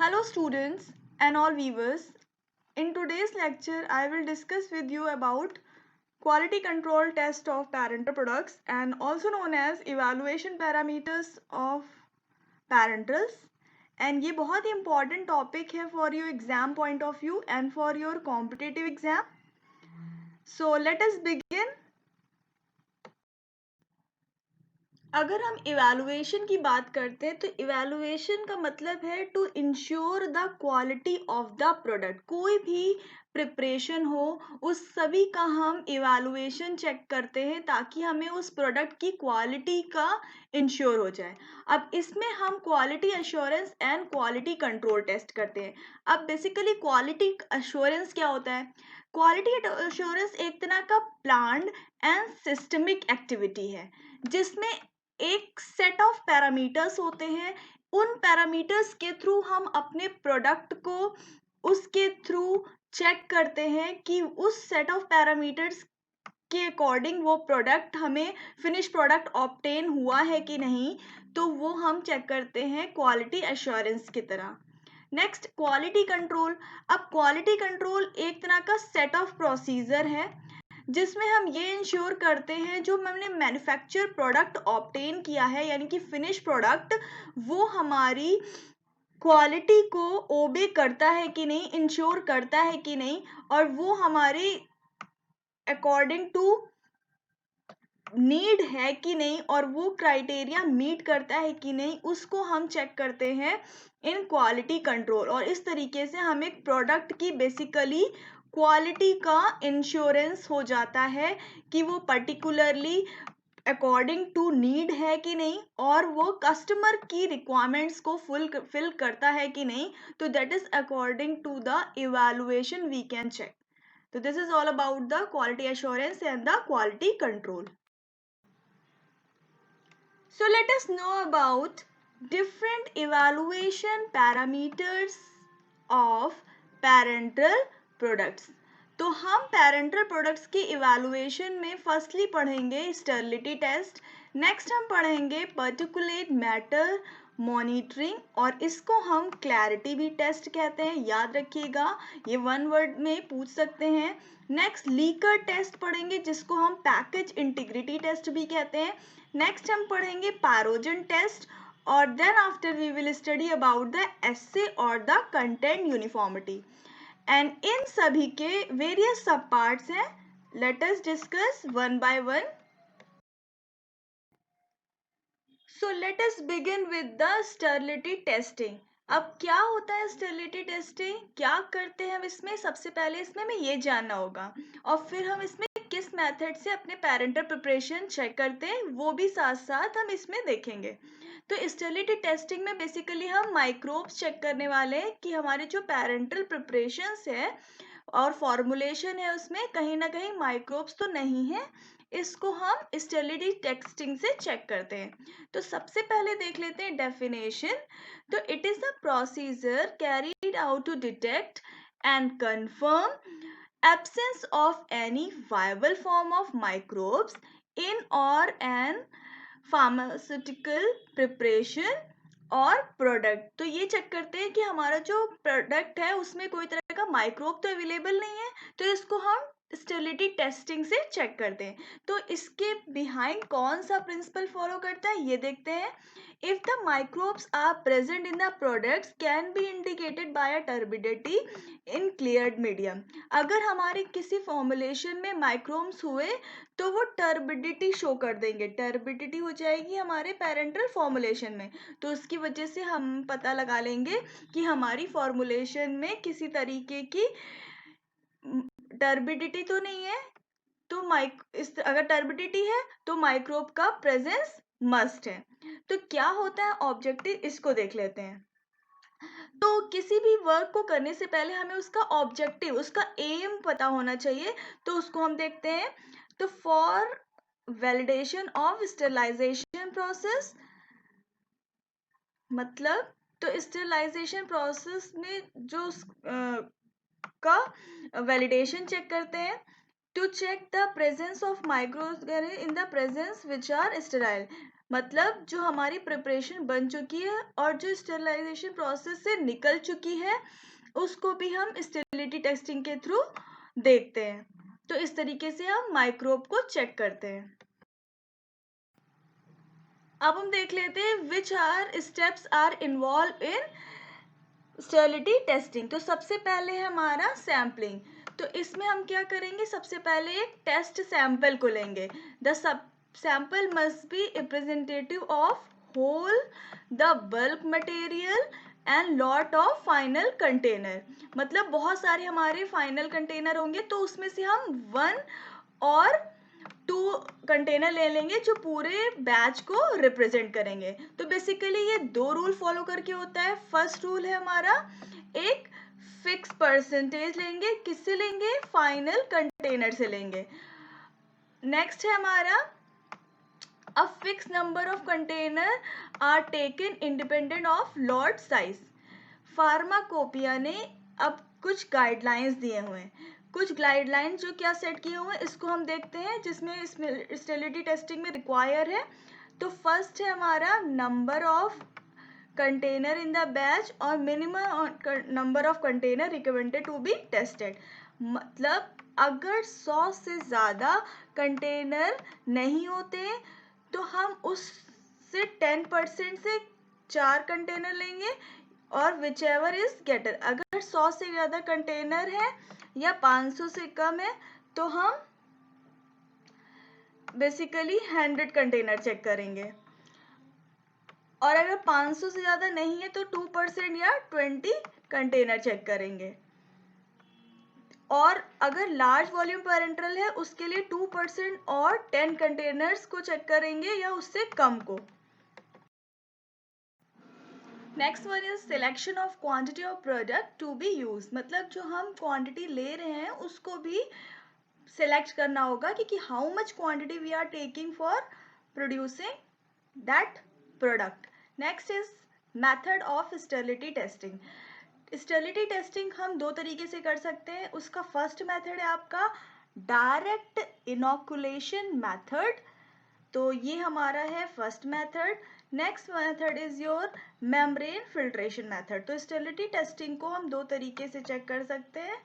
Hello students and all viewers. In today's lecture, I will discuss with you about quality control test of parental products and also known as evaluation parameters of parentals. And ये बहुत ही important topic है for your exam point of view and for your competitive exam. So let us begin. अगर हम evaluation की बात करते हैं तो इवैल्यूएशन का मतलब है to ensure the quality of the product. कोई भी प्रिपरेशन हो उस सभी का हम इवैल्यूएशन चेक करते हैं ताकि हमें उस प्रोडक्ट की क्वालिटी का इंश्योर हो जाए। अब इसमें हम quality assurance and quality control test करते हैं। अब बेसिकली क्वालिटी एश्योरेंस क्या होता है? क्वालिटी एश्योरेंस एक तरह का प्लान्ड एंड सिस्टमिक एक्टिविटी है जिसमें एक सेट ऑफ पैरामीटर्स होते हैं। उन पैरामीटर्स के थ्रू हम अपने प्रोडक्ट को उसके थ्रू चेक करते हैं कि उस सेट ऑफ पैरामीटर्स के अकॉर्डिंग वो प्रोडक्ट हमें फिनिश प्रोडक्ट ऑब्टेन हुआ है कि नहीं, तो वो हम चेक करते हैं क्वालिटी एश्योरेंस की तरह। Next quality control. अब क्वालिटी कंट्रोल एक तरह का सेट ऑफ प्रोसीजर है जिसमें हम ये इंश्योर करते हैं जो हमने मैन्युफैक्चर प्रोडक्ट ऑब्टेन किया है यानी कि फिनिश प्रोडक्ट, वो हमारी क्वालिटी को ओबे करता है कि नहीं, इंश्योर करता है कि नहीं, और वो हमारी अकॉर्डिंग टू नीड है कि नहीं और वो क्राइटेरिया मीट करता है कि नहीं, उसको हम चेक करते हैं इन क्वालिटी कंट्रोल। और इस तरीके से हम एक प्रोडक्ट की बेसिकली क्वालिटी का इंश्योरेंस हो जाता है कि वो पर्टिकुलरली अकॉर्डिंग टू नीड है कि नहीं और वो कस्टमर की रिक्वायरमेंट्स को फुलफिल करता है कि नहीं। तो that is according to the evaluation we can check. तो this is all about the quality assurance and the quality control. So let us know about different evaluation parameters of parental products. तो हम parental products की evaluation में firstly पढ़ेंगे sterility test, next हम पढ़ेंगे particulate matter monitoring और इसको हम क्लैरिटी भी टेस्ट कहते हैं, याद रखिएगा, ये वन वर्ड में पूछ सकते हैं। नेक्स्ट लीकर टेस्ट पढ़ेंगे जिसको हम पैकेज इंटीग्रिटी टेस्ट भी कहते हैं। नेक्स्ट हम पढ़ेंगे पैरोजन टेस्ट और then after we will study about the assay और the content uniformity and in सभी के वेरियस सब पार्ट्स हैं। Let us discuss one by one. So let us begin with the sterility testing. अब क्या होता है sterility testing, क्या करते हैं हम इसमें? सबसे पहले इसमें हमें ये जानना होगा और फिर हम इसमें किस मेथड से अपने पेरेंटल प्रिपरेशन चेक करते हैं वो भी साथ साथ हम इसमें देखेंगे. तो स्टेरिलिटी टेस्टिंग में बेसिकली हम माइक्रोब्स चेक करने वाले हैं कि हमारे जो पेरेंटल प्रिपरेशंस है और फॉर्मुलेशन है उसमें कहीं ना कहीं माइक्रोब्स तो नहीं है, इसको हम स्टेरिलिटी टेस्टिंग से चेक करते हैं. तो सबसे पहले देख लेते हैं डेफिनेशन. तो it is the procedure carried out to detect and confirm absence of any viable form of microbes in or an pharmaceutical preparation और प्रोडक्ट. तो ये चेक करते हैं कि हमारा जो प्रोडक्ट है उसमें कोई तरह का माइक्रोब तो अवेलेबल नहीं है, तो इसको हम स्टेरिलिटी टेस्टिंग से चेक करते हैं. तो इसके बिहाइंड कौन सा प्रिंसिपल फॉलो करता है ये देखते हैं. If the microbes are present in the products can be indicated by a turbidity in cleared medium. अगर हमारे किसी फॉर्मुलेशन में माइक्रोब्स हुए तो वो टर्बिडिटी शो कर देंगे, टर्बिडिटी हो जाएगी हमारे पेरेंटल फॉर्मुलेशन में. तो उसकी वजह से हम पता लगा लेंगे कि हमारी फॉर्मुलेशन में किसी तरीके की टर्बिडिटी तो नहीं है. तो अगर टर्बिडिटी है तो माइक्रोब का प्रेजेंस मस्ट है. तो क्या होता है ऑब्जेक्टिव, इसको देख लेते हैं. तो किसी भी वर्क को करने से पहले हमें उसका ऑब्जेक्टिव, उसका एम पता होना चाहिए. तो उसको हम देखते हैं. तो for validation of sterilization process, मतलब तो स्टेरिलाइजेशन प्रोसेस में जो का वैलिडेशन चेक करते हैं. To check the presence of microbes in the presence which are sterile, मतलब जो हमारी प्रिपरेशन बन चुकी है और जो स्टेरिलाइजेशन प्रोसेस से निकल चुकी है उसको भी हम स्टेरिलिटी टेस्टिंग के थ्रू देखते हैं। तो इस तरीके से हम माइक्रोब को चेक करते हैं। अब हम देख लेते हैं which are steps are involve in sterility testing. तो सबसे पहले है हमारा सैम्पलिंग। तो इसमें हम क्या करेंगे, सबसे पहले एक टेस्ट सैंपल को लेंगे। The sample must be representative of whole the bulk material and lot of final container. मतलब बहुत सारे हमारे फाइनल कंटेनर होंगे तो उसमें से हम 1 और 2 कंटेनर ले लेंगे जो पूरे बैच को रिप्रेजेंट करेंगे। तो बेसिकली ये 2 रूल फॉलो करके होता है। फर्स्ट रूल है हमारा एक फिक्स परसेंटेज लेंगे, किससे लेंगे, फाइनल कंटेनर से लेंगे। नेक्स्ट है हमारा a fixed number of container are taken independent of lot size। Pharmacopoeia ने अब कुछ गाइडलाइंस दिए हुए हैं। कुछ गाइडलाइंस जो क्या सेट किए हुए हैं इसको हम देखते हैं, जिसमें स्टेरिलिटी टेस्टिंग में रिक्वायर है। तो फर्स्ट है हमारा number of container in the batch और minimum number of container recommended to be tested. मतलब अगर 100 से ज़्यादा कंटेनर नहीं होते तो हम उससे 10% से 4 कंटेनर लेंगे और विच एवर इज गेटर। अगर 100 से ज़्यादा कंटेनर है या 500 से कम है तो हम बेसिकली 100 कंटेनर चेक करेंगे। और अगर 500 से ज़्यादा नहीं है तो 2% या 20 कंटेनर चेक करेंगे। और अगर लार्ज वॉल्यूम पैरेंटल है उसके लिए 2% और 10 कंटेनर्स को चेक करेंगे या उससे कम को। Next one is selection of quantity of product to be use. मतलब जो हम क्वांटिटी ले रहे हैं उसको भी सिलेक्ट करना होगा कि how much quantity we are taking for producing that product. Next is method of sterility testing. Sterility testing हम 2 तरीके से कर सकते हैं। उसका फर्स्ट मेथड है आपका डायरेक्ट इनोकुलेशन मेथड। तो ये हमारा है first method. Next method is your membrane filtration method. तो स्टेरिलिटी टेस्टिंग को हम 2 तरीके से चेक कर सकते हैं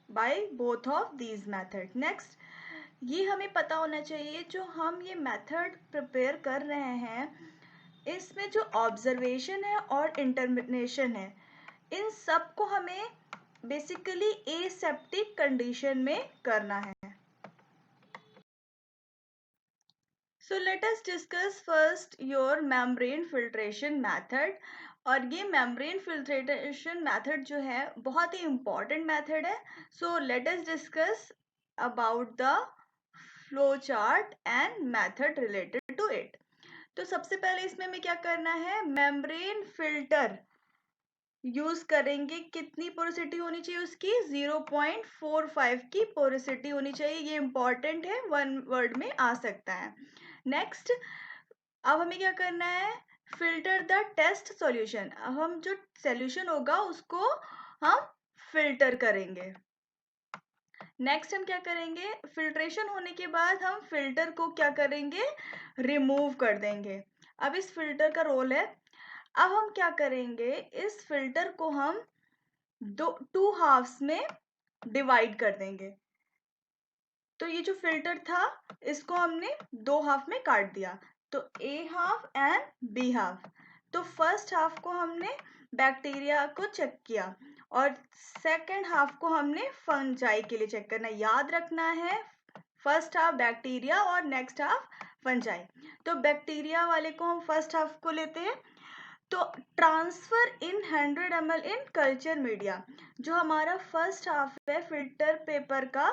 by both of these method. Next ये हमें पता होना चाहिए जो हम ये मेथड प्रिपेयर कर रहे हैं इसमें जो ऑब्जर्वेशन है और इंटरमिनेशन है इन सब को हमें बेसिकली एसेप्टिक कंडीशन में करना है। So let us discuss first your membrane filtration method। और ये membrane filtration method जो है बहुत ही important method है। So let us discuss about the flow chart and method related to it। तो सबसे पहले इसमें हमें क्या करना है, membrane filter यूज करेंगे। कितनी पोरोसिटी होनी चाहिए उसकी, 0.45 की पोरोसिटी होनी चाहिए। ये इंपॉर्टेंट है, 1 वर्ड में आ सकता है। नेक्स्ट अब हमें क्या करना है, फिल्टर द टेस्ट सॉल्यूशन। अब हम जो सॉल्यूशन होगा उसको हम फिल्टर करेंगे। नेक्स्ट हम क्या करेंगे, फिल्ट्रेशन होने के बाद हम फिल्टर को क्या करेंगे, रिमूव कर देंगे। अब इस फिल्टर का रोल है, अब हम क्या करेंगे, इस फिल्टर को हम 2 हाफ्स में डिवाइड कर देंगे। तो ये जो फिल्टर था इसको हमने 2 हाफ में काट दिया, तो ए हाफ एंड बी हाफ। तो फर्स्ट हाफ को हमने बैक्टीरिया को चेक किया और सेकेंड हाफ को हमने फंजाई के लिए चेक करना। याद रखना है फर्स्ट हाफ बैक्टीरिया और नेक्स्ट हाफ फंजाई। तो बैक्टीरिया वाले को हम फर्स्ट हाफ को लेते हैं। तो transfer in 100 ml in culture media. जो हमारा फर्स्ट हाफ है फिल्टर पेपर का,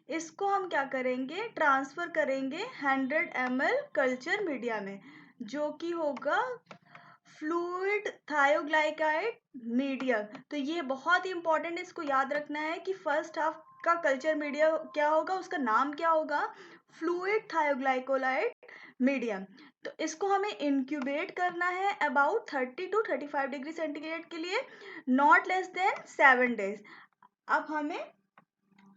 इसको हम क्या करेंगे, ट्रांसफर करेंगे 100 ml कल्चर मीडिया में, जो कि होगा फ्लूइड थायोग्लाइकाइड मीडियम। तो ये बहुत ही इंपॉर्टेंट, इसको याद रखना है कि फर्स्ट हाफ का कल्चर मीडिया क्या होगा, उसका नाम क्या होगा, फ्लूइड थायोग्लाइकोलाइड मीडियम। तो इसको हमें इंक्यूबेट करना है अबाउट 30 to 35 डिग्री सेंटीग्रेड के लिए, नॉट लेस देन 7 डेज।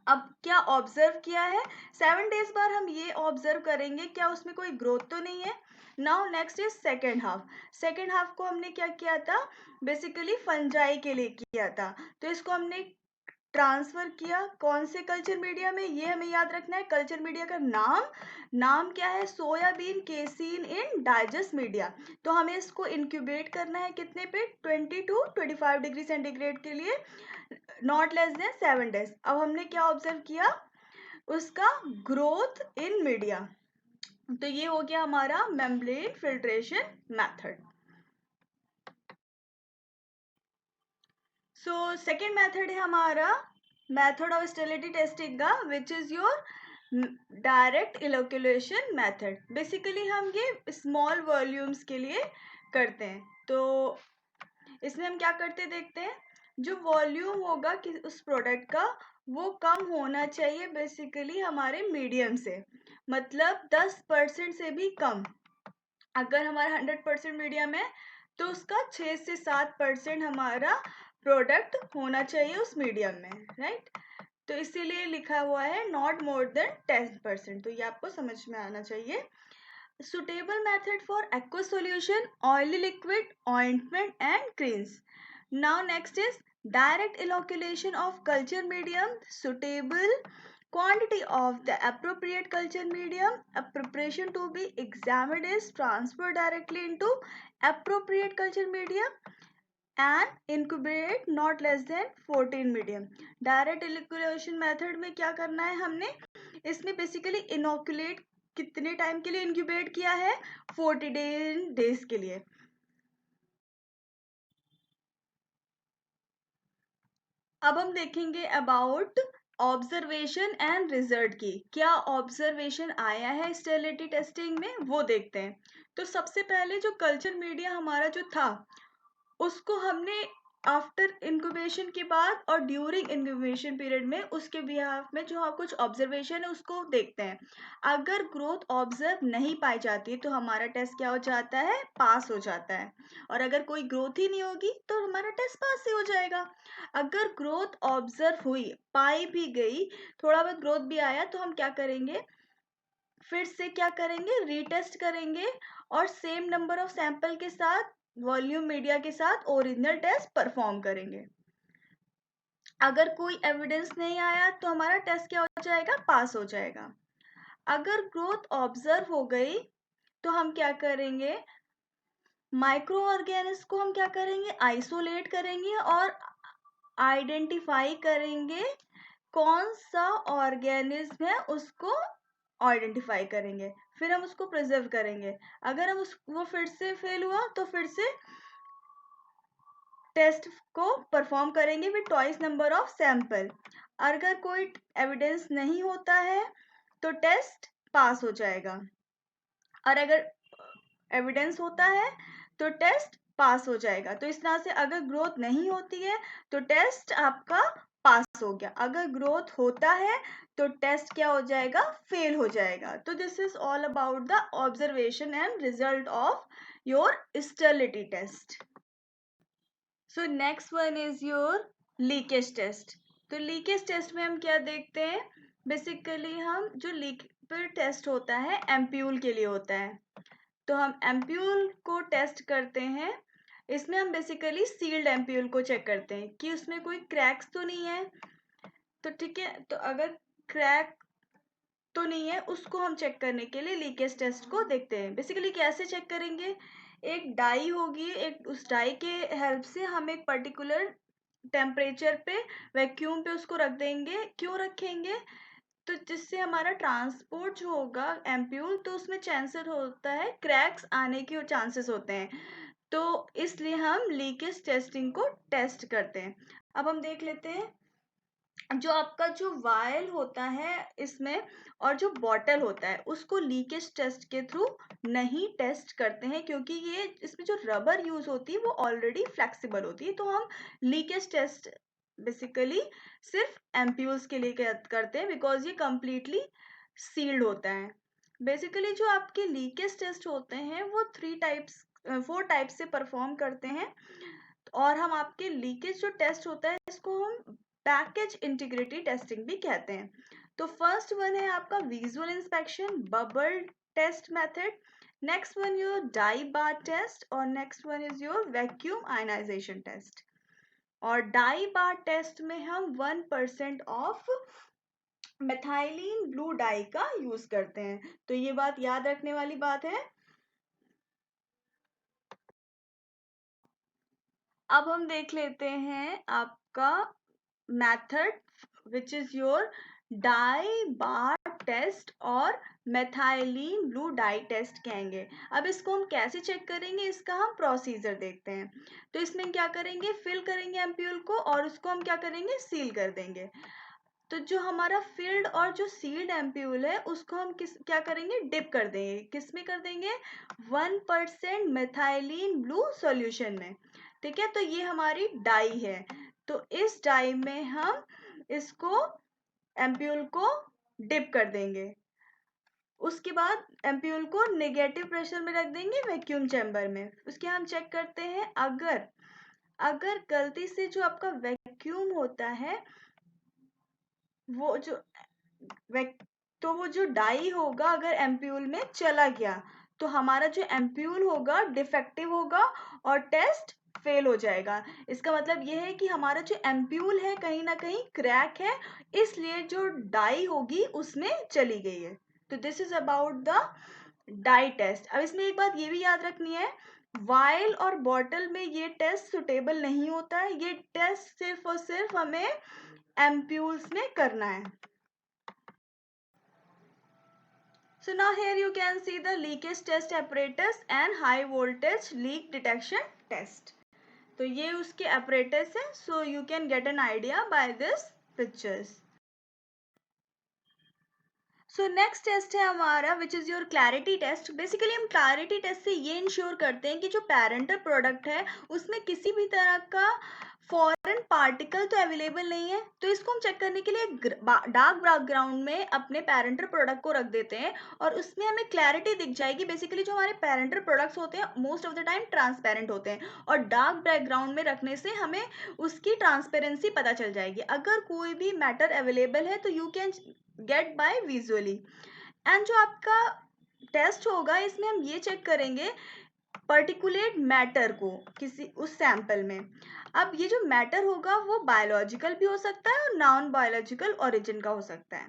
अब क्या ऑब्जर्व किया है, 7 डेज बाद हम ये ऑब्जर्व करेंगे क्या उसमें कोई ग्रोथ तो नहीं है। Now next is second half. Second half को हमने क्या किया था, बेसिकली फंजाई के लिए किया था। तो इसको हमने ट्रांसफर किया कौन से कल्चर मीडिया में, ये हमें याद रखना है। कल्चर मीडिया का नाम क्या है, सोयाबीन केसीन इन डाइजेस्ट मीडिया। तो हमें इसको इंक्यूबेट करना है कितने पे, 20 to 25 डिग्री सेंटीग्रेड के लिए, नॉट लेस देन 7 days। अब हमने क्या ऑब्जर्व किया, उसका ग्रोथ इन मीडिया। तो ये हो गया हमारा membrane filtration method. So second method है हमारा मेथड ऑफ स्टेरिलिटी टेस्टिंग का, विच is your direct inoculation method. Basically हम ये स्मॉल वॉल्यूम्स के लिए करते हैं। तो इसमें हम क्या करते देखते हैं, जो वॉल्यूम होगा कि उस प्रोडक्ट का वो कम होना चाहिए बेसिकली हमारे मीडियम से, मतलब 10% से भी कम। अगर हमारा 100% मीडियम है तो उसका 6 से 7% हमारा प्रोडक्ट होना चाहिए उस मीडियम में, राइट। तो इसीलिए लिखा हुआ है नॉट मोर देन 10%। तो ये आपको समझ में आना चाहिए। suitable method for aqueous solution, oily liquid, ointment and creams. Now next is direct inoculation of culture medium. Suitable quantity of the appropriate culture medium. A preparation to be examined is transferred directly into appropriate culture medium and incubate not less than 14 medium. Direct inoculation method में क्या करना है हमने, इसमें basically inoculate कितने time के लिए incubate किया है, 40 डेज के लिए। अब हम देखेंगे अबाउट ऑब्जर्वेशन एंड रिजल्ट की, क्या ऑब्जर्वेशन आया है स्टेरिलिटी टेस्टिंग में, वो देखते हैं। तो सबसे पहले जो कल्चर मीडिया हमारा जो था, उसको हमने आफ्टर इंक्यूबेशन के बाद और ड्यूरिंग इंक्यूबेशन पीरियड में उसके बिहाफ में जो कुछ ऑब्जर्वेशन है उसको देखते हैं। अगर ग्रोथ ऑब्जर्व नहीं पाई जाती तो हमारा टेस्ट क्या हो जाता है, पास हो जाता है। और अगर कोई ग्रोथ ही नहीं होगी तो हमारा टेस्ट पास ही हो जाएगा। अगर ग्रोथ ऑब्जर्व हुई, पाई भी गई, थोड़ा बहुत ग्रोथ भी आया, तो हम क्या करेंगे, फिर से क्या करेंगे, रीटेस्ट करेंगे और सेम नंबर ऑफ सैंपल के साथ, वॉल्यूम मीडिया के साथ ओरिजिनल टेस्ट परफॉर्म करेंगे। अगर कोई एविडेंस नहीं आया तो हमारा टेस्ट क्या हो जाएगा, पास हो जाएगा। अगर ग्रोथ ऑब्जर्व हो गई तो हम क्या करेंगे, माइक्रो ऑर्गेनिज्म को हम क्या करेंगे, आइसोलेट करेंगे और आइडेंटिफाई करेंगे कौन सा ऑर्गेनिज्म है, उसको आइडेंटिफाई करेंगे, फिर हम उसको प्रिजर्व करेंगे। अगर हम वो फिर से फेल हुआ तो फिर से टेस्ट को परफॉर्म करेंगे with twice number of sample. अगर कोई एविडेंस नहीं होता है तो टेस्ट पास हो जाएगा, और अगर एविडेंस होता है तो टेस्ट पास हो जाएगा। तो इस तरह से अगर ग्रोथ नहीं होती है तो टेस्ट आपका पास हो गया, अगर ग्रोथ होता है तो टेस्ट क्या हो जाएगा, फेल हो जाएगा। तो this is all about the observation and result of your sterility test. So next one is your leakage test. तो लीकेज टेस्ट में हम क्या देखते हैं, बेसिकली हम जो लिक्विड टेस्ट होता है एम्प्यूल के लिए होता है। तो हम एम्प्यूल को टेस्ट करते हैं। इसमें हम बेसिकली सील्ड एम्प्यूल को चेक करते हैं कि उसमें कोई क्रैक्स तो नहीं है। तो ठीक है, तो अगर क्रैक तो नहीं है, उसको हम चेक करने के लिए लीकेज टेस्ट को देखते हैं। बेसिकली कैसे चेक करेंगे, एक डाई होगी, एक उस डाई के हेल्प से हम एक पर्टिकुलर टेम्परेचर पे, वैक्यूम पे उसको रख देंगे। क्यों रखेंगे, तो जिससे हमारा ट्रांसपोर्ट जो होगा एम्प्यूल, तो उसमें चांसेस होता है क्रैक्स आने के चांसेस होते हैं। तो इसलिए हम लीकेज टेस्टिंग को टेस्ट करते हैं। अब हम देख लेते हैं, जो आपका जो वायल होता है इसमें और जो बॉटल होता है उसको लीकेज टेस्ट के थ्रू नहीं टेस्ट करते हैं, क्योंकि ये इसमें जो रबर यूज होती है वो ऑलरेडी फ्लेक्सिबल होती है। तो हम लीकेज टेस्ट बेसिकली सिर्फ एम्प्यूल्स के लिए करते हैं, बिकॉज ये कंप्लीटली सील्ड होता है। बेसिकली जो आपके लीकेज टेस्ट होते हैं वो 4 टाइप्स से परफॉर्म करते हैं। और हम आपके लीकेज जो टेस्ट होता है इसको हम पैकेज इंटीग्रिटी टेस्टिंग भी कहते हैं। तो फर्स्ट वन है आपका visual inspection bubble test method. Next one your dye bar test और next one is your vacuum ionisation test. और डाई बार टेस्ट में हम 1% ऑफ मेथाइलिन ब्लू डाई का यूज करते हैं, तो ये बात याद रखने वाली बात है। अब हम देख लेते हैं आपका method which is your dye bar test और मेथाइलिन ब्लू डाई टेस्ट कहेंगे। अब इसको हम कैसे चेक करेंगे, इसका हम प्रोसीजर देखते हैं। तो इसमें क्या करेंगे, फिल करेंगे एम्प्यूल को और उसको हम क्या करेंगे, सील कर देंगे। तो जो हमारा फिल्ड और जो सील्ड एम्प्यूल है उसको हम क्या करेंगे, डिप कर देंगे। किस में कर देंगे, 1% मेथाइलिन ब्लू सॉल्यूशन में। ठीक है, तो ये हमारी डाई है, तो इस डाई में हम इसको एम्प्यूल को डिप कर देंगे। उसके बाद एम्प्यूल को नेगेटिव प्रेशर में रख देंगे वैक्यूम चैम्बर में। उसके हम चेक करते हैं, अगर गलती से जो आपका वैक्यूम होता है वो जो तो वो जो डाई होगा अगर एम्प्यूल में चला गया तो हमारा जो एम्प्यूल होगा डिफेक्टिव होगा और टेस्ट फेल हो जाएगा। इसका मतलब ये है कि हमारा जो एम्प्यूल है कहीं ना कहीं क्रैक है, इसलिए जो डाई होगी उसमें चली गई है। तो this is about the dye test. अब इसमें एक बात ये भी याद रखनी है, वाइल और बॉटल में ये टेस्ट सुटेबल नहीं होता है। ये टेस्ट सिर्फ और सिर्फ हमें एम्प्यूल्स में करना है। So now here you can see the leakage test apparatus and high voltage leak detection test. तो ये उसके apparatus है, so you can get an idea by this pictures. So next test है हमारा which is your clarity test. Basically हम clarity test से ये ensure करते हैं कि जो पैरेंटल प्रोडक्ट है उसमें किसी भी तरह का फॉरेन पार्टिकल तो अवेलेबल नहीं है। तो इसको हम चेक करने के लिए डार्क बैकग्राउंड में अपने पैरेंटल प्रोडक्ट को रख देते हैं और उसमें हमें क्लैरिटी दिख जाएगी। बेसिकली जो हमारे पैरेंटल प्रोडक्ट्स होते हैं most of the time transparent होते हैं और डार्क बैकग्राउंड में रखने से हमें उसकी ट्रांसपेरेंसी पता चल जाएगी। अगर कोई भी मैटर अवेलेबल है तो you can get by visually. And जो आपका टेस्ट होगा इसमें हम ये चेक करेंगे पर्टिकुलेट मैटर को किसी उस सैंपल में। अब ये जो मैटर होगा वो बायोलॉजिकल भी हो सकता है और नॉन बायोलॉजिकल ओरिजिन का हो सकता है।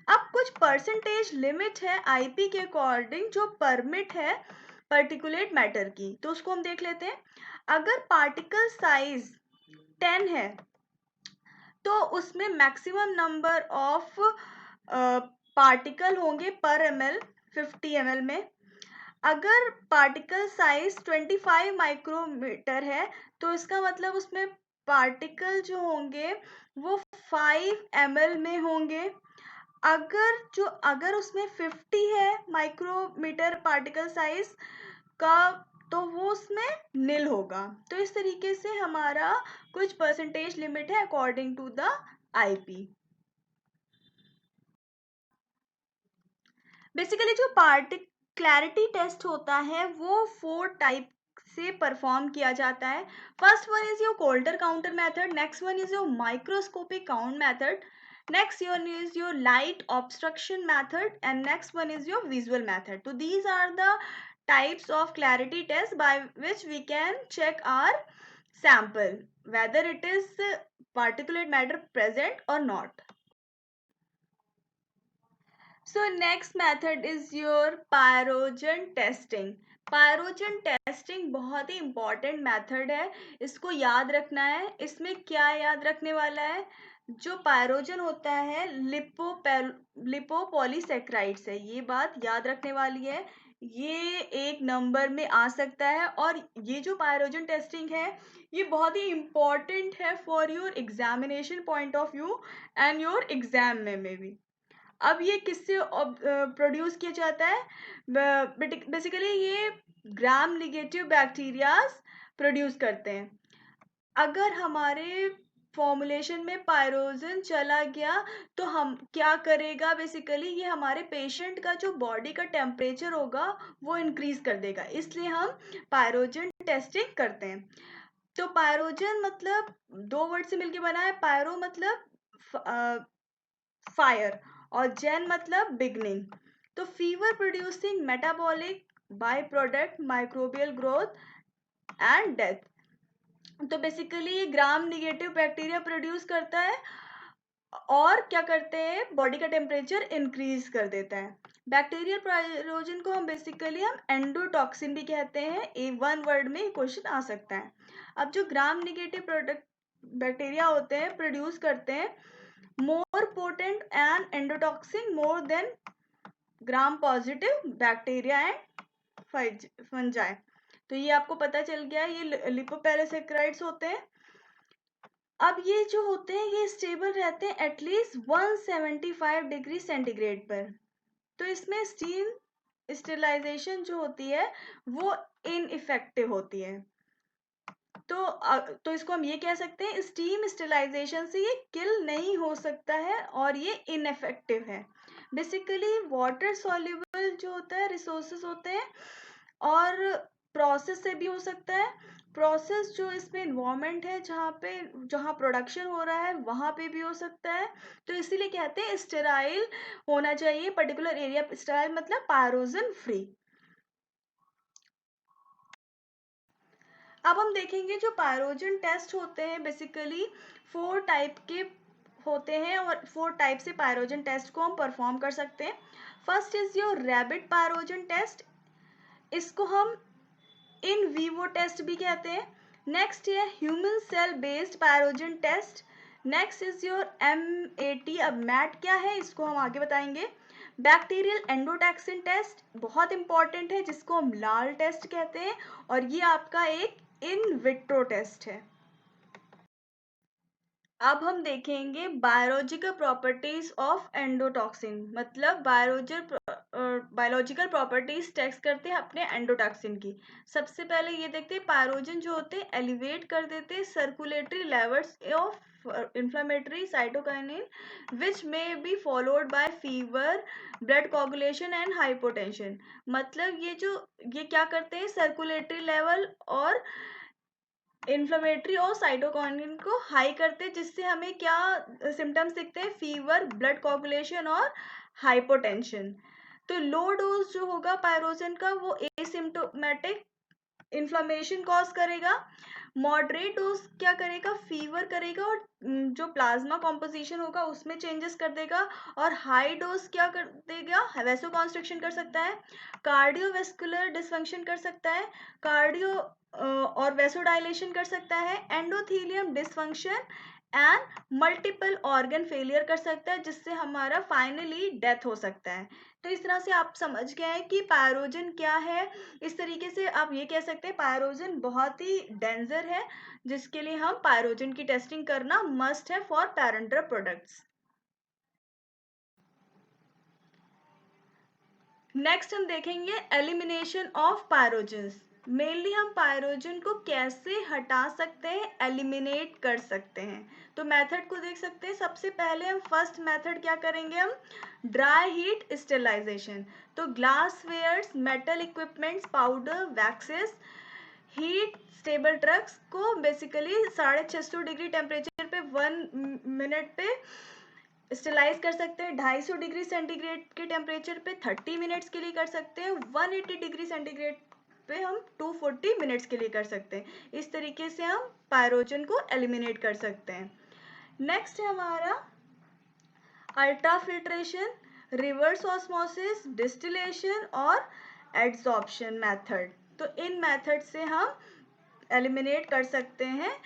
अब कुछ परसेंटेज लिमिट है आईपी के अकॉर्डिंग जो परमिट है पर्टिकुलेट मैटर की, तो उसको हम देख लेते हैं। अगर पार्टिकल साइज 10 है तो उसमें मैक्सिमम नंबर ऑफ पार्टिकल होंगे पर ml 50 ml में। अगर पार्टिकल साइज 25 माइक्रोमीटर है तो इसका मतलब उसमें पार्टिकल जो होंगे वो 5 ml में होंगे। अगर उसमें 50 है माइक्रोमीटर पार्टिकल साइज का तो वो उसमें नील होगा। तो इस तरीके से हमारा कुछ परसेंटेज लिमिट है according to the IP. Basically जो क्लैरिटी टेस्ट होता है वो 4 टाइप से परफॉर्म किया जाता है। First one is your Coulter counter method, next one is your microscopic count method, next one is your light obstruction method and next one is your visual method. So these are the types of clarity test by which we can check our sample whether it is particulate matter present or not. So next method is your pyrogen testing. Pyrogen testing बहुत ही important method है, इसको याद रखना है। इसमें क्या याद रखने वाला है, जो पायरोजन होता है लिपोपॉलीसेक्राइड्स है, ये बात याद रखने वाली है। ये एक नंबर में आ सकता है और ये जो पायरोजन टेस्टिंग है ये बहुत ही इंपॉर्टेंट है for your examination point of view and your exam में भी। अब ये किससे प्रोड्यूस किया जाता है, बेसिकली ये ग्राम निगेटिव बैक्टीरियाज प्रोड्यूस करते हैं। अगर हमारे फॉर्मुलेशन में पायरोजन चला गया तो हम क्या करेगा, बेसिकली ये हमारे पेशेंट का जो बॉडी का टेम्परेचर होगा वो इंक्रीज कर देगा, इसलिए हम पायरोजन टेस्टिंग करते हैं। तो पायरोजन मतलब 2 वर्ड से मिलके बना है, पायरो मतलब फायर और जेन मतलब बिगनिंग। तो fever producing metabolic by product microbial growth and death. तो बेसिकली ये ग्राम निगेटिव बैक्टीरिया प्रोड्यूस करता है और क्या करते हैं, बॉडी का टेम्परेचर इंक्रीज कर देता है। बैक्टीरियल पायरोजन को हम बेसिकली एंडोटॉक्सिन भी कहते हैं। ए वन वर्ड में क्वेश्चन आ सकता है। अब जो ग्राम निगेटिव प्रोडक्ट बैक्टीरिया होते हैं प्रोड्यूस करते हैं more potent and endotoxin more than gram positive bacteria and fungi. तो ये आपको पता चल गया, ये लिपोपैरासैकेराइड्स होते हैं। अब ये जो होते हैं ये स्टेबल रहते हैं एटलीस्ट 175 डिग्री सेंटीग्रेड पर। तो इसमें स्टीम स्टेरिलाइजेशन जो होती है वो इनइफेक्टिव होती है। तो इसको हम ये कह सकते हैं स्टीम स्टेरिलाइजेशन से ये किल नहीं हो सकता है और ये इनइफेक्टिव है। बेसिकली वाटर सॉल्युबल जो होता है रिसोर्सेज होते हैं और प्रोसेस से भी हो सकता है। प्रोसेस जो इसमें इन्वायरमेंट है जहाँ प्रोडक्शन हो रहा है वहाँ पे भी हो सकता है। तो इसीलिए कहते हैं स्टेराइल होना चाहिए पर्टिकुलर एरिया। स्टेराइल मतलब पायरोजन फ्री। अब हम देखेंगे जो पायरोजन टेस्ट होते हैं बेसिकली 4 टाइप के होते हैं और 4 टाइप से पायरोजन टेस्ट को हम परफॉर्म कर सकते हैं। First is your rabbit pyrogen test, इसको हम इन वीवो टेस्ट भी कहते हैं। नेक्स्ट है human cell based pyrogen test. Next is your MAT। अब मैट क्या है इसको हम आगे बताएंगे। बैक्टीरियल एंडोटॉक्सिन टेस्ट बहुत इंपॉर्टेंट है जिसको हम लाल टेस्ट कहते हैं और ये आपका एक इन विट्रो टेस्ट है। अब हम देखेंगे बायोलॉजिकल प्रॉपर्टीज ऑफ एंडोटॉक्सिन, मतलब बायोलॉजिकल प्रॉपर्टीज टेस्ट करते हैं अपने एंडोटॉक्सिन की। सबसे पहले ये देखते हैं पायरोजन जो होते हैं एलिवेट कर देते हैं circulatory levels of inflammatory cytokinin which may be followed by fever, blood coagulation and hypotension. मतलब ये क्या करते हैं सर्कुलेटरी लेवल और इन्फ्लेमेटरी और साइटोकाइनिन को हाई करते हैं जिससे हमें क्या सिम्टम्स दिखते हैं, फीवर, ब्लड कोगुलेशन और हाइपोटेंशन। तो लो डोज जो होगा पायरोजन का वो एसिम्प्टोमेटिक इन्फ्लेमेशन कॉज करेगा। मॉडरेट डोज क्या करेगा, फीवर करेगा और जो प्लाज्मा कॉम्पोजिशन होगा उसमें चेंजेस कर देगा। और हाई डोज क्या कर देगा, वैसोकॉन्स्ट्रिक्शन कर सकता है, कार्डियोवैस्कुलर डिसफंक्शन कर सकता है, कार्डियो और वैसोडाइलेशन कर सकता है, endothelium dysfunction and multiple organ failure कर सकता है जिससे हमारा फाइनली डेथ हो सकता है। तो इस तरह से आप समझ गए हैं कि पायरोजन क्या है। इस तरीके से आप ये कह सकते हैं पायरोजन बहुत ही डेंजर है जिसके लिए हम पायरोजन की टेस्टिंग करना मस्ट है फॉर पैरेंटल प्रोडक्ट्स। नेक्स्ट हम देखेंगे एलिमिनेशन ऑफ पायरोजन्स। मेनली हम पायरोजन को कैसे हटा सकते हैं, एलिमिनेट कर सकते हैं। तो मेथड को देख सकते हैं। सबसे पहले हम फर्स्ट मेथड क्या करेंगे, हम ड्राई हीट स्टेरिलाइजेशन। तो glass wares, metal equipments, powder, waxes, heat stable drugs को बेसिकली 650 डिग्री टेम्परेचर पे 1 मिनट पे स्टेलाइज कर सकते हैं। 250 डिग्री सेंटीग्रेड के टेम्परेचर पे 30 मिनट्स के लिए कर सकते हैं। 180 डिग्री सेंटीग्रेड पे हम 240 मिनट्स के लिए कर सकते हैं। इस तरीके से हम पायरोजन को एलिमिनेट कर सकते हैं। नेक्स्ट है हमारा ultra filtration, reverse osmosis, distillation और एड्सॉर्प्शन मेथड। तो इन मेथड से हम एलिमिनेट कर सकते हैं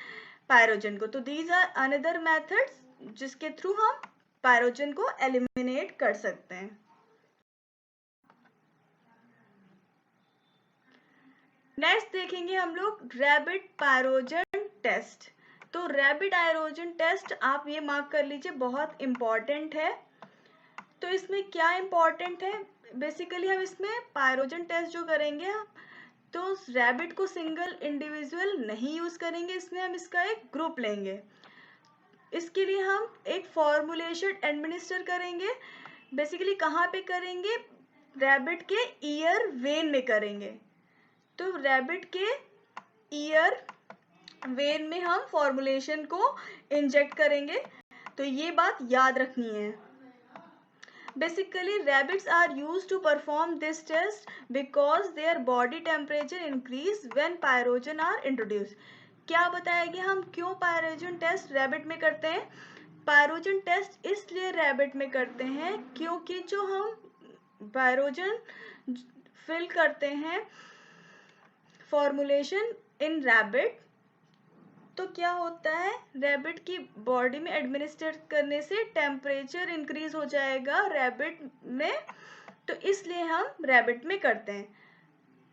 पायरोजन को। तो दीज आर अनदर मेथड्स जिसके थ्रू हम पायरोजन को एलिमिनेट कर सकते हैं। नेक्स्ट देखेंगे हम लोग रैबिट पायरोजन टेस्ट। तो रैबिट आयरोजन टेस्ट आप ये मार्क कर लीजिए, बहुत इंपॉर्टेंट है। तो इसमें क्या इंपॉर्टेंट है, बेसिकली हम इसमें पायरोजन टेस्ट जो करेंगे तो रैबिट को सिंगल इंडिविजुअल नहीं यूज करेंगे, इसमें हम इसका एक ग्रुप लेंगे। इसके लिए हम एक फॉर्मुलेशन एडमिनिस्टर करेंगे। बेसिकली कहाँ पे करेंगे, रैबिट के ईयर वेन में करेंगे। तो रैबिट के ईयर वेन में हम फॉर्मुलेशन को इंजेक्ट करेंगे। तो ये बात याद रखनी है। Basically, rabbits are used to perform this test because their body temperature increase when pyrogen are introduced. क्या बताया गया हम क्यों पायरोजन टेस्ट रैबिट में करते हैं? पायरोजन टेस्ट इसलिए रैबिट में करते हैं क्योंकि जो हम पायरोजन फिल करते हैं फॉर्मुलेशन इन रैबिट, तो क्या होता है रैबिट की बॉडी में एडमिनिस्टर करने से टेम्परेचर इंक्रीज हो जाएगा रैबिट में, तो इसलिए हम रैबिट में करते हैं।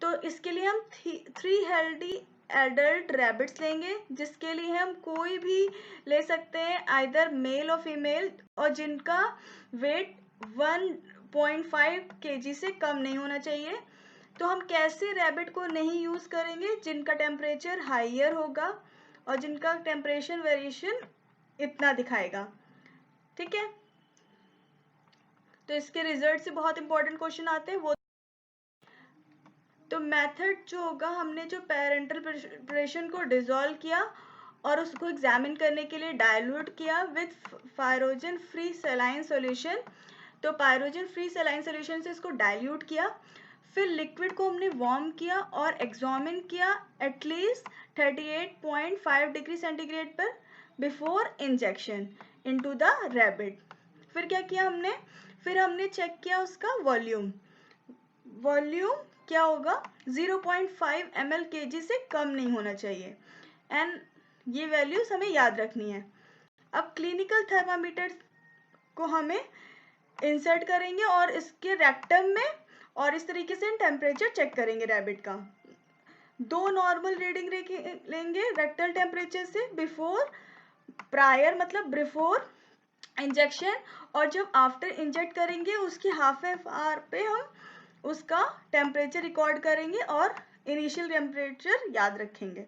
तो इसके लिए हम 3 हेल्दी एडल्ट रैबिट्स लेंगे, जिसके लिए हम कोई भी ले सकते हैं, आइदर मेल और फीमेल, और जिनका वेट 1.5 kg से कम नहीं होना चाहिए। तो हम कैसे रैबिट को नहीं यूज़ करेंगे? जिनका टेम्परेचर हाइयर होगा और जिनका टेम्परेचर वेरिएशन इतना दिखाएगा, ठीक है। तो इसके रिजल्ट से बहुत इंपॉर्टेंट क्वेश्चन आते हैं वो। तो मेथड जो होगा, हमने जो पेरेंटल प्रिपरेशन को डिसॉल्व किया और उसको एग्जामिन करने के लिए डाइल्यूट किया with pyrogen free saline solution. तो पायरोजन फ्री सलाइन सॉल्यूशन से इसको डाइल्यूट किया, फिर लिक्विड को हमने वार्म किया और एग्जामिन किया एटलीस्ट 38.5 डिग्री सेंटीग्रेड पर before injection into the rabbit. फिर क्या किया हमने? फिर हमने चेक किया उसका वॉल्यूम क्या होगा, 0.5 ml kg से कम नहीं होना चाहिए, एंड ये वैल्यूज हमें याद रखनी है। अब क्लिनिकल थर्मामीटर को हमें इंसर्ट करेंगे और इसके रेक्टम में, और इस तरीके से टेम्परेचर चेक करेंगे रैबिट का। 2 नॉर्मल रीडिंग लेंगे रेक्टल टेम्परेचर से प्रायर मतलब बिफोर इंजेक्शन, और जब आफ्टर इंजेक्ट करेंगे उसकी हाफ एन आवर पे हम उसका टेम्परेचर रिकॉर्ड करेंगे और इनिशियल टेम्परेचर याद रखेंगे।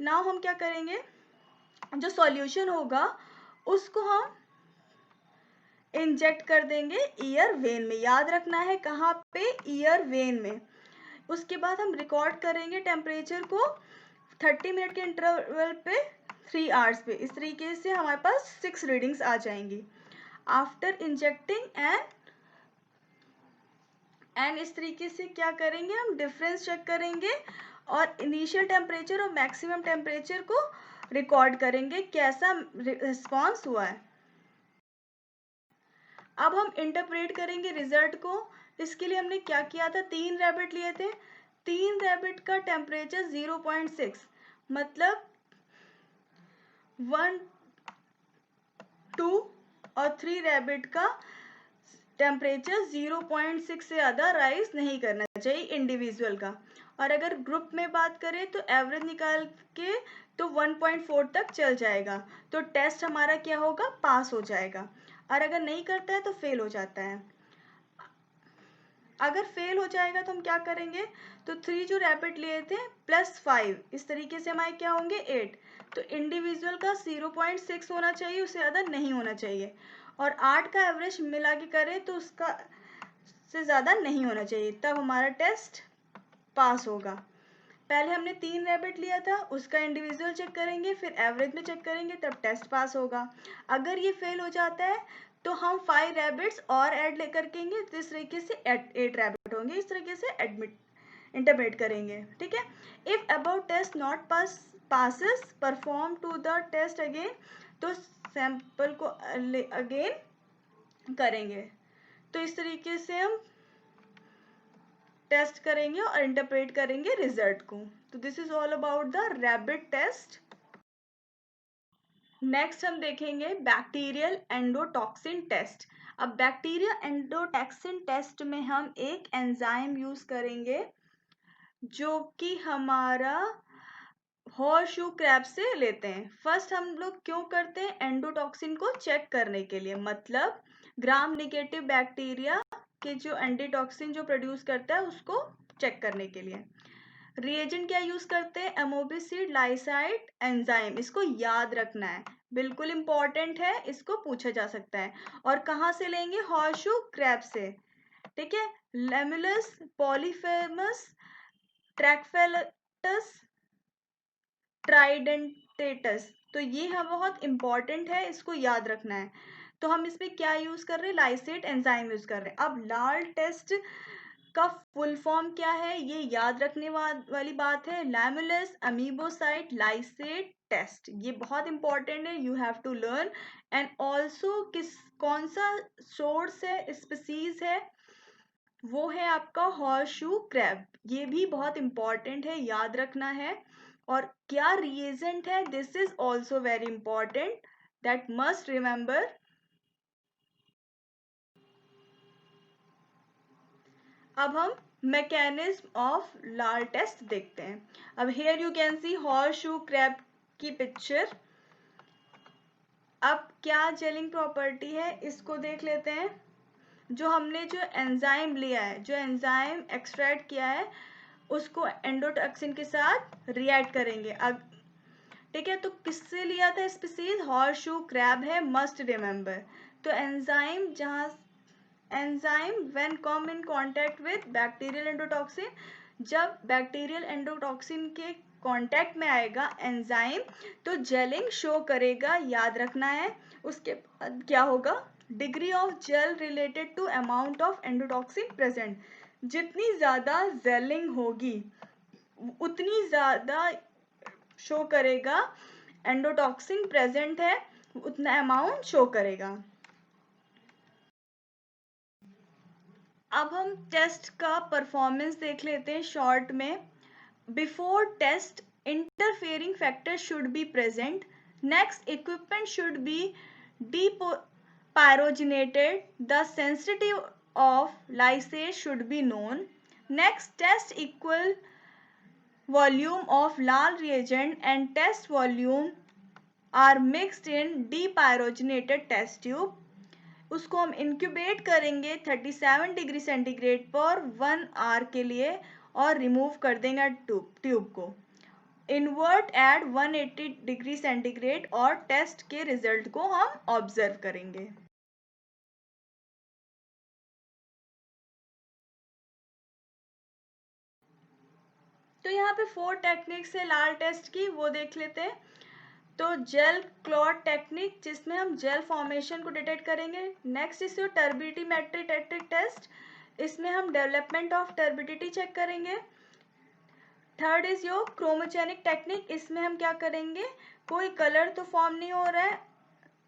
नाउ हम क्या करेंगे, जो सॉल्यूशन होगा उसको हम इंजेक्ट कर देंगे ईयर वेन में। याद रखना है कहाँ पे? ईयर वेन में। उसके बाद हम रिकॉर्ड करेंगे टेम्परेचर को 30 मिनट के इंटरवल पे 3 आवर्स पे। इस तरीके से हमारे पास 6 रीडिंग्स आ जाएंगी आफ्टर इंजेक्टिंग एंड इस तरीके से क्या करेंगे, हम डिफरेंस चेक करेंगे और इनिशियल टेम्परेचर और मैक्सिमम टेम्परेचर को रिकॉर्ड करेंगे कैसा रिस्पॉन्स हुआ है। अब हम इंटरप्रेट करेंगे रिजल्ट को। इसके लिए हमने क्या किया था, 3 रैबिट लिए थे। 3 रैबिट का टेम्परेचर 0.6, मतलब 1, 2 और 3 रैबिट का टेम्परेचर 0.6 से ज़्यादा राइज नहीं करना चाहिए इंडिविजुअल का। और अगर ग्रुप में बात करें तो एवरेज निकाल के तो 1.4 तक चल जाएगा, तो टेस्ट हमारा क्या होगा, पास हो जाएगा। और अगर नहीं करता है तो फेल हो जाता है। अगर फेल हो जाएगा तो हम क्या करेंगे, तो 3 जो रैबिट लिए थे +5, इस तरीके से हमारे क्या होंगे 8। तो इंडिविजुअल का 0.6 होना चाहिए, उससे ज़्यादा नहीं होना चाहिए, और 8 का एवरेज मिला के करें तो उसका से ज़्यादा नहीं होना चाहिए, तब हमारा टेस्ट पास होगा। पहले हमने 3 रैबिट लिया था, उसका इंडिविजुअल चेक करेंगे, फिर एवरेज में चेक करेंगे, तब टेस्ट पास होगा। अगर ये फेल हो जाता है तो हम 5 रैबिट्स और ऐड लेकर केंगे, तो इस तरीके से 8 रैबिट होंगे। इस तरीके से इंटरप्रेट करेंगे, ठीक है। If about test not passes perform to the test again, तो सैंपल को अगेन करेंगे। तो इस तरीके से हम टेस्ट करेंगे और इंटरप्रेट करेंगे रिजल्ट को। तो this is all about the rabbit test. Next हम देखेंगे बैक्टीरियल एंडोटॉक्सिन टेस्ट। अब बैक्टीरिया एंडोटॉक्सिन टेस्ट में हम एक एंजाइम यूज करेंगे जो कि हमारा हॉर्सशू क्रैब से लेते हैं। फर्स्ट हम लोग क्यों करते हैं, एंडोटॉक्सिन को चेक करने के लिए, मतलब ग्राम नेगेटिव बैक्टीरिया के जो एंटीटॉक्सिन जो प्रोड्यूस करता है उसको चेक करने के लिए। रिएजेंट क्या यूज करते हैं, एमोबिसिड लाइसाइड एंजाइम। इसको याद रखना है, बिल्कुल इंपॉर्टेंट है, इसको पूछा जा सकता है। और कहाँ से लेंगे, हॉर्सशू क्रैब से, ठीक है। लेमुलस पॉलीफेमस ट्रैक्फेलटस ट्राइडेंटेटस, तो ये है बहुत इंपॉर्टेंट है, इसको याद रखना है। तो हम इसमें क्या यूज कर रहे हैं, लाइसेट एंजाइम यूज कर रहे हैं। अब लाल टेस्ट का फुल फॉर्म क्या है, ये याद रखने वाली बात है, लैमुलस अमीबोसाइट लाइसेट टेस्ट। ये बहुत इंपॉर्टेंट है, you have to learn. And also कौन सा सोर्स है, स्पीसीज है, वो है आपका हॉर्सशू क्रैब। ये भी बहुत इंपॉर्टेंट है, याद रखना है। और क्या रिएजेंट है, this is also very important, that must remember. अब हम मैकेनिज्म ऑफ लाल टेस्ट देखते हैं। अब here you can see horseshoe crab की पिक्चर। अब क्या जेलिंग प्रॉपर्टी है, इसको देख लेते हैं। जो हमने जो एंजाइम लिया है, जो एंजाइम एक्सट्रैक्ट किया है, उसको एंडोटॉक्सिन के साथ रिएक्ट करेंगे। अब ठीक है, तो किससे लिया था स्पीसीज, हॉर्सशू क्रैब है, मस्ट रिमेंबर। तो एंजाइम जहाँ enzyme when come in contact with bacterial endotoxin, जब बैक्टीरियल एंडोटॉक्सिन के कांटेक्ट में आएगा एंजाइम, तो जेलिंग शो करेगा, याद रखना है। उसके बाद क्या होगा, degree of gel related to amount of endotoxin present. जितनी ज़्यादा जेलिंग होगी उतनी ज़्यादा शो करेगा एंडोटॉक्सिन प्रेजेंट है, उतना अमाउंट शो करेगा। अब हम टेस्ट का परफॉर्मेंस देख लेते हैं शॉर्ट में। Before test interfering factor should be present. Next equipment should be pyrogenated. The sensitivity of lysate should be known. Next, test equal volume of lal reagent and test volume are mixed in depyrogenated test tube. उसको हम incubate करेंगे 37 degree centigrade पर 1 our के लिए और remove कर देंगे tube को। इन्वर्ट एट 180 डिग्री सेंटीग्रेड और टेस्ट के रिजल्ट को हम ऑब्जर्व करेंगे। तो यहाँ पे 4 टेक्निक्स है लाल टेस्ट की, वो देख लेते हैं। तो जेल क्लॉट टेक्निक, जिसमें हम जेल फॉर्मेशन को डिटेक्ट करेंगे। Next is your turbidity metric test, इसमें हम डेवलपमेंट ऑफ टर्बिडिटी चेक करेंगे। Third is your chromogenic technique, इसमें हम क्या करेंगे, कोई कलर तो फॉर्म नहीं हो रहा है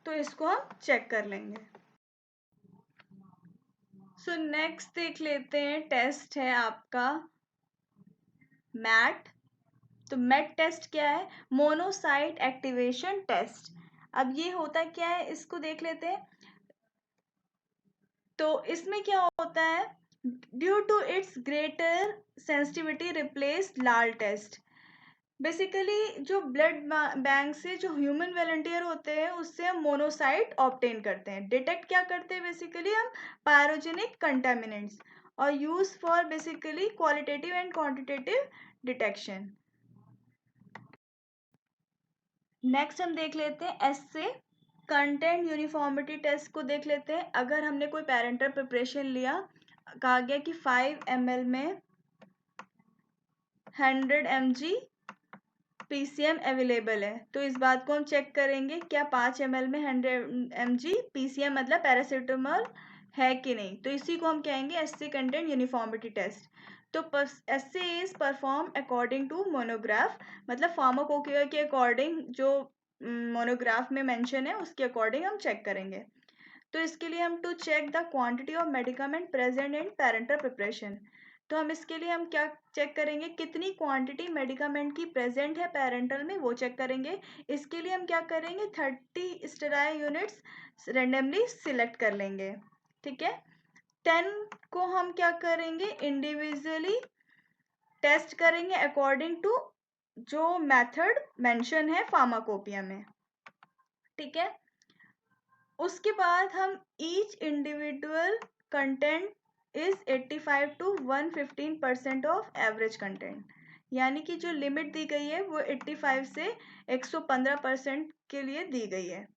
तो इसको हम चेक कर लेंगे। सो नेक्स्ट देख लेते हैं, टेस्ट है आपका मैट। तो मेट टेस्ट क्या है, मोनोसाइट एक्टिवेशन टेस्ट। अब ये होता क्या है, इसको देख लेते हैं। तो इसमें क्या होता है, due to its greater sensitivity replace LAL test. Basically जो ब्लड बैंक से जो ह्यूमन वॉलंटियर होते हैं उससे हम मोनोसाइट ऑब्टेन करते हैं। डिटेक्ट क्या करते हैं, बेसिकली हम पायरोजेनिक कंटामिनेंट्स, और use for basically qualitative and quantitative detection. Next हम देख लेते हैं एसए कंटेंट यूनिफॉर्मिटी टेस्ट को देख लेते हैं। अगर हमने कोई पेरेंटल प्रिपरेशन लिया, कहा गया कि 5 ml में 100 mg पीसीएम अवेलेबल है, तो इस बात को हम चेक करेंगे क्या 5 ml में 100 mg पीसीएम मतलब पैरासीटामोल है कि नहीं। तो इसी को हम कहेंगे एसए कंटेंट यूनिफॉर्मिटी टेस्ट। तो assay is perform according to monograph, मतलब फार्माकोपिया के अकॉर्डिंग, जो मोनोग्राफ में मेंशन है उसके अकॉर्डिंग हम चेक करेंगे। तो इसके लिए हम to check the quantity of medicament present in parental preparation, तो हम इसके लिए हम क्या चेक करेंगे, कितनी क्वांटिटी मेडिकामेंट की प्रेजेंट है पेरेंटल में, वो चेक करेंगे। इसके लिए हम क्या करेंगे, 30 स्टेराइल यूनिट्स रेंडमली सिलेक्ट कर लेंगे, ठीक है। 10 को हम क्या करेंगे, इंडिविजुअली टेस्ट करेंगे अकॉर्डिंग टू जो मेथड मेंशन है फार्माकोपिया में, ठीक है। उसके बाद हम each individual content is 85 to 115% of average content, यानी कि जो लिमिट दी गई है वो 85 से 115% के लिए दी गई है।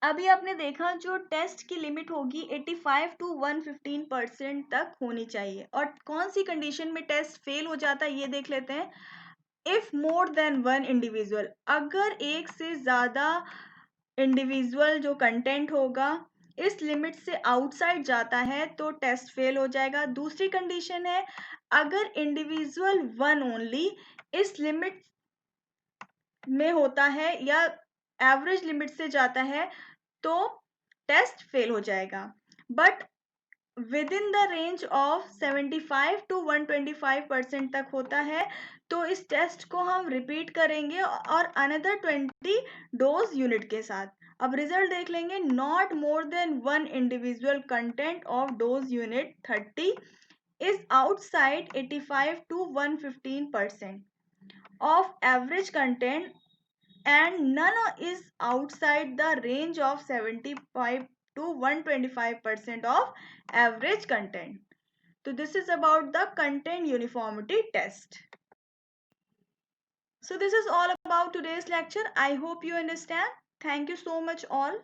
अभी आपने देखा जो टेस्ट की लिमिट होगी 85 to 115% तक होनी चाहिए। और कौन सी कंडीशन में टेस्ट फेल हो जाता है ये देख लेते हैं। If more than one individual, अगर एक से ज्यादा इंडिविजुअल जो कंटेंट होगा इस लिमिट से आउटसाइड जाता है तो टेस्ट फेल हो जाएगा। दूसरी कंडीशन है, अगर इंडिविजुअल वन ओनली इस लिमिट में होता है या एवरेज लिमिट से जाता है तो टेस्ट फेल हो जाएगा। But with in the range of 75 to 125% तक होता है तो इस टेस्ट को हम रिपीट करेंगे और अनदर 20 डोज यूनिट के साथ। अब रिजल्ट देख लेंगे। Not more than one individual content of dose unit 30 is outside 85 to 115% of average content and none is outside the range of 75 to 125% of average content. So this is about the content uniformity test. So this is all about today's lecture. I hope you understand. Thank you so much all.